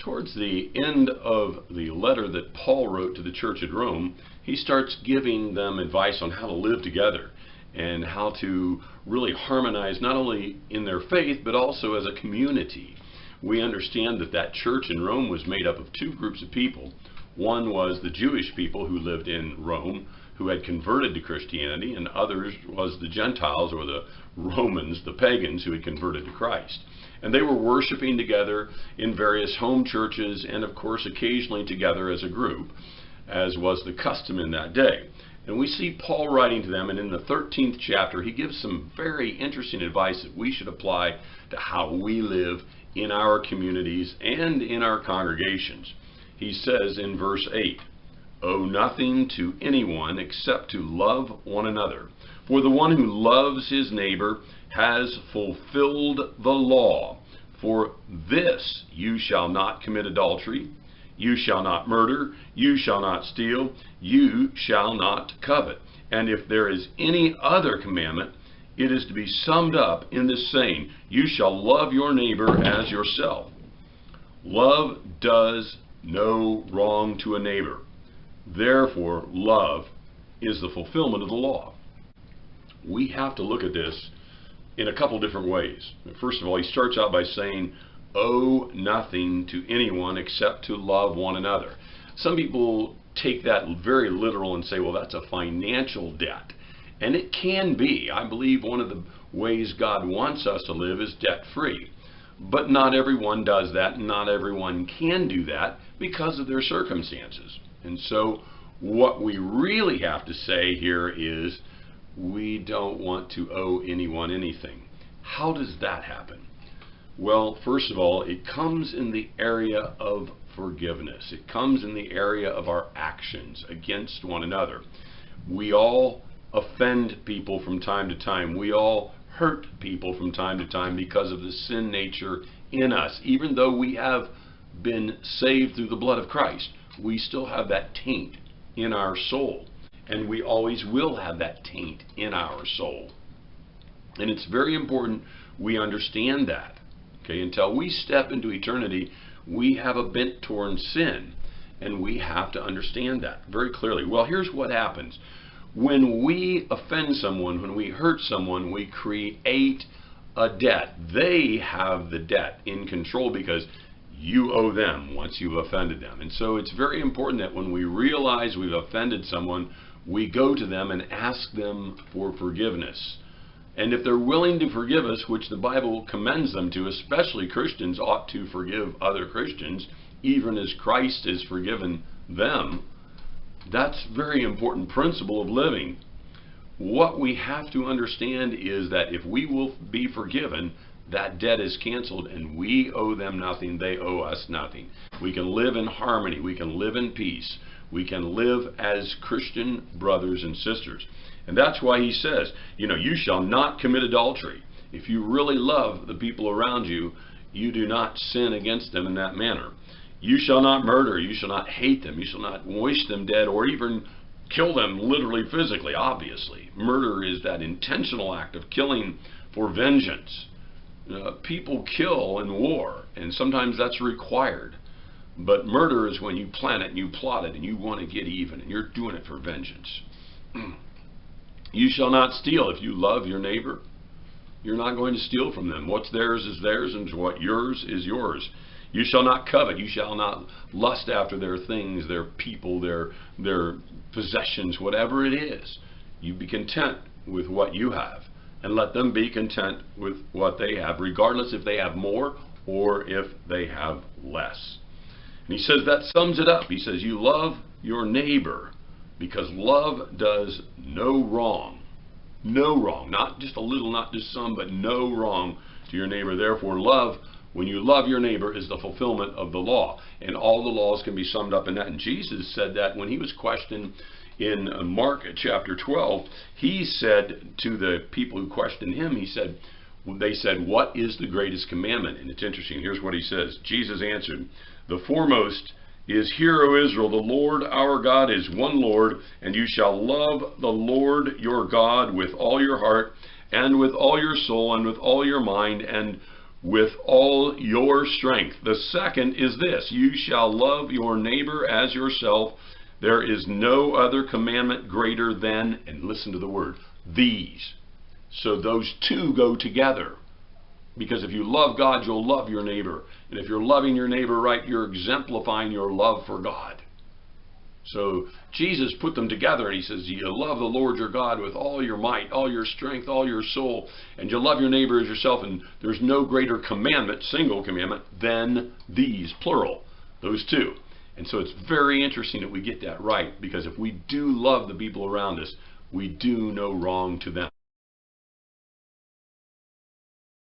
towards the end of the letter that Paul wrote to the church at Rome, he starts giving them advice on how to live together and how to really harmonize not only in their faith but also as a community. We understand that that church in Rome was made up of two groups of people. One was the Jewish people who lived in Rome, who had converted to Christianity, and others was the Gentiles, or the Romans, the pagans, who had converted to Christ. And they were worshiping together in various home churches, and of course occasionally together as a group, as was the custom in that day. And we see Paul writing to them, and in the 13th chapter he gives some very interesting advice that we should apply to how we live in our communities and in our congregations. He says in verse 8, "Owe nothing to anyone except to love one another. For the one who loves his neighbor has fulfilled the law. For this, you shall not commit adultery, you shall not murder, you shall not steal, you shall not covet. And if there is any other commandment, it is to be summed up in this saying, you shall love your neighbor as yourself. Love does no wrong to a neighbor. Therefore, love is the fulfillment of the law." We have to look at this in a couple different ways. First of all, he starts out by saying, owe nothing to anyone except to love one another. Some people take that very literal and say, well, that's a financial debt. And it can be. I believe one of the ways God wants us to live is debt-free. But not everyone does that, and not everyone can do that because of their circumstances. And so what we really have to say here is we don't want to owe anyone anything. How does that happen? Well, first of all, it comes in the area of forgiveness. It comes in the area of our actions against one another. We all offend people from time to time. We all hurt people from time to time because of the sin nature in us. Even though we have been saved through the blood of Christ, we still have that taint in our soul. And we always will have that taint in our soul. And it's very important we understand that. Okay, until we step into eternity, we have a bent towards sin. And we have to understand that very clearly. Well, here's what happens. When we offend someone, when we hurt someone, we create a debt. They have the debt in control because you owe them once you've offended them. And so it's very important that when we realize we've offended someone, we go to them and ask them for forgiveness. And if they're willing to forgive us, which the Bible commends them to, especially Christians ought to forgive other Christians, even as Christ has forgiven them, that's a very important principle of living. What we have to understand is that if we will be forgiven, that debt is canceled and we owe them nothing, they owe us nothing. We can live in harmony, we can live in peace, we can live as Christian brothers and sisters. And that's why he says, you shall not commit adultery. If you really love the people around you, you do not sin against them in that manner. You shall not murder, you shall not hate them, you shall not wish them dead or even kill them literally, physically, obviously. Murder is that intentional act of killing for vengeance. People kill in war, and sometimes that's required. But murder is when you plan it and you plot it and you want to get even and you're doing it for vengeance. You shall not steal. If you love your neighbor, you're not going to steal from them. What's theirs is theirs, and what yours is yours. You shall not covet. You shall not lust after their things, their people, their possessions, whatever it is. You be content with what you have, and let them be content with what they have, regardless if they have more or if they have less. And he says that sums it up. He says you love your neighbor because love does no wrong. No wrong. Not just a little, not just some, but no wrong to your neighbor. Therefore, love, when you love your neighbor, is the fulfillment of the law. And all the laws can be summed up in that. And Jesus said that when he was questioned in Mark chapter 12. He said to the people who questioned him, they said, what is the greatest commandment? And it's interesting. Here's what he says. Jesus answered, the foremost is, hear, O Israel, the Lord our God is one Lord, and you shall love the Lord your God with all your heart, and with all your soul, and with all your mind, and with all your strength. The second is this: you shall love your neighbor as yourself. There is no other commandment greater than, and listen to the word, these. So those two go together. Because if you love God, you'll love your neighbor. And if you're loving your neighbor right, you're exemplifying your love for God. So Jesus put them together, and he says, you love the Lord your God with all your might, all your strength, all your soul, and you love your neighbor as yourself. And there's no greater commandment, single commandment, than these, plural, those two. And so it's very interesting that we get that right, because if we do love the people around us, we do no wrong to them.